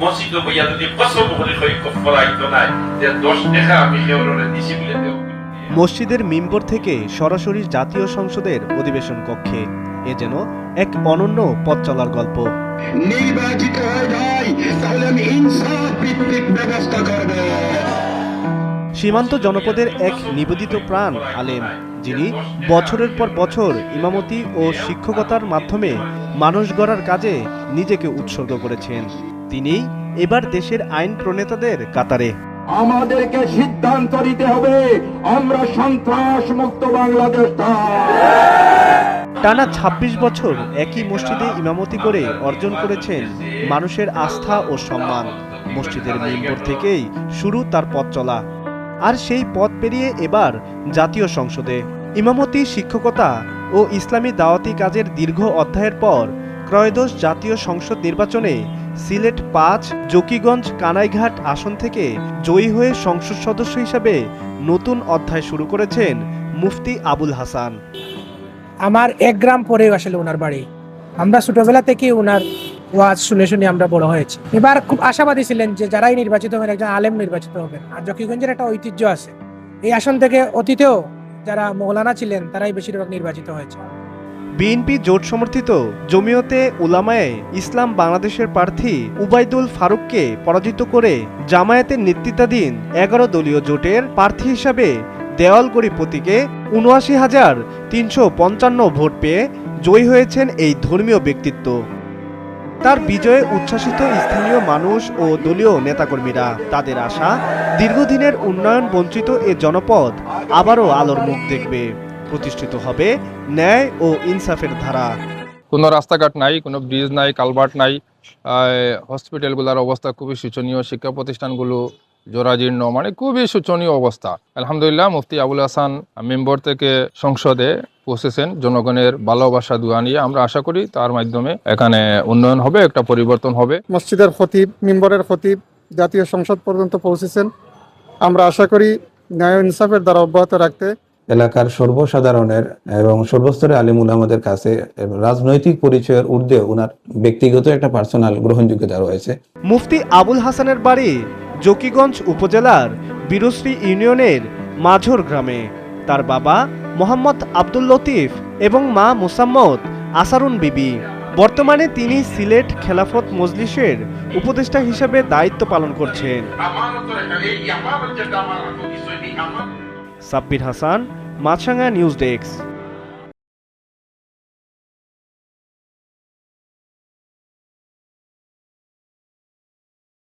মসজিদ বইয়া যদি কসম বলে কই কফরাইতো নাই যে 10 টাকা আমি হেওরে দিছি বলে দেও। মসজিদের মিম্বর থেকে সরাসরি জাতীয় সংসদের অধিবেশন কক্ষে এ যেন এক অনন্য পথ চলার গল্প। নির্বাচিত হয়ে যাই তাহলে আমি ইনসাফ ভিত্তিক ব্যবস্থা করব। সীমান্ত জনপদের এক নিবেদিত প্রাণ আলেম, যিনি বছরের পর বছর ইমামতি ও শিক্ষকতার মাধ্যমে মানুষ গড়ার কাজে নিজেকে উৎসর্গ করেছেন। তিনিই এবার দেশের আইন প্রণেতাদের কাতারে। আমাদেরকে সিদ্ধান্ত নিতে হবে আমরা সন্ত্রাস মুক্ত বাংলাদেশ চাই। টানা ২৬ বছর একই মসজিদে ইমামতি করে অর্জন করেছেন মানুষের আস্থা ও সম্মান। মসজিদের মিম্বর থেকেই শুরু তার পথ চলা, আর সেই পথ পেরিয়ে এবার জাতীয় সংসদে ইমামতি, শিক্ষকতা ও ইসলামী দাওয়াতি কাজের দীর্ঘ অধ্যায়ের পর ত্রয়োদশ জাতীয় সংসদ নির্বাচনে সিলেট ৫ জকিগঞ্জ কানাইঘাট আসন থেকে জয়ী হয়ে সংসদ সদস্য হিসাবে নতুন অধ্যায় শুরু করেছেন মুফতি আবুল হাসান। আমার ১ গ্রাম পরে আসলে ওনার বাড়ি। আমরা ছোটবেলা থেকে ওনার ওয়াজ শুনে শুনে আমরা বড় হয়েছি। এবার খুব আশাবাদী ছিলেন যে যারাই নির্বাচিত হবেন একজন আলেম নির্বাচিত হবেন। আর জকিগঞ্জের একটা ঐতিহ্য আছে, এই আসন থেকে অতীতেও যারা মৌলানা ছিলেন তারাই বেশিরভাগ নির্বাচিত হয়েছে। বিএনপি জোট সমর্থিত জমিয়তে উলামায়ে ইসলাম বাংলাদেশের প্রার্থী উবাইদুল ফারুককে পরাজিত করে জামায়াতের নেতৃত্বাধীন ১১ দলীয় জোটের প্রার্থী হিসাবে দেওয়ালগড়ি প্রতীকে ৭৯,৩৫৫ ভোট পেয়ে জয়ী হয়েছেন এই ধর্মীয় ব্যক্তিত্ব। তার বিজয়ে উচ্ছ্বাসিত স্থানীয় মানুষ ও দলীয় নেতাকর্মীরা। তাদের আশা, দীর্ঘদিনের উন্নয়ন বঞ্চিত এ জনপদ আবারও আলোর মুখ দেখবে, প্রতিষ্ঠিত হবে ন্যায় ও ইনসাফের ধারা। কোনো রাস্তাঘাট নাই, কোনো ব্রিজ নাই, কালভার্ট নাই, হসপিটালগুলোর অবস্থা খুবই শোচনীয়, শিক্ষা প্রতিষ্ঠানগুলো জরাজীর্ণ, মানে খুবই শোচনীয় অবস্থা। আলহামদুলিল্লাহ মুফতি আবুল হাসান মেম্বর থেকে সংসদে পৌঁছেছেন জনগণের ভালোবাসা দোয়া নিয়ে। আমরা আশা করি তার মাধ্যমে এখানে উন্নয়ন হবে, একটা পরিবর্তন হবে। মসজিদের খতিব, মিম্বরের খতিব জাতীয় সংসদ পর্যন্ত পৌঁছেছেন। আমরা আশা করি ন্যায় ইনসাফের দ্বারা অব্যাহত রাখতে এলাকার সর্বসাধারণের এবং সর্বস্তরের আলিম উলামাদের কাছে রাজনৈতিক পরিচয়ের ঊর্ধ্বে ওনার ব্যক্তিগত একটা পার্সোনাল গ্রহণযোগ্যতা রয়েছে। মুফতি আবুল হাসানের বাড়ি জকিগঞ্জ উপজেলার বীরশ্রী ইউনিয়নের মাঝর গ্রামে। তার বাবা মোহাম্মদ আব্দুল লতিফ এবং মা মোসাম্মদ আসারুন বিবি। বর্তমানে তিনি সিলেট খেলাফত মজলিসের উপদেষ্টা হিসেবে দায়িত্ব পালন করছেন। সাব্বির হাসান, মাছরাঙা নিউজ ডেস্ক।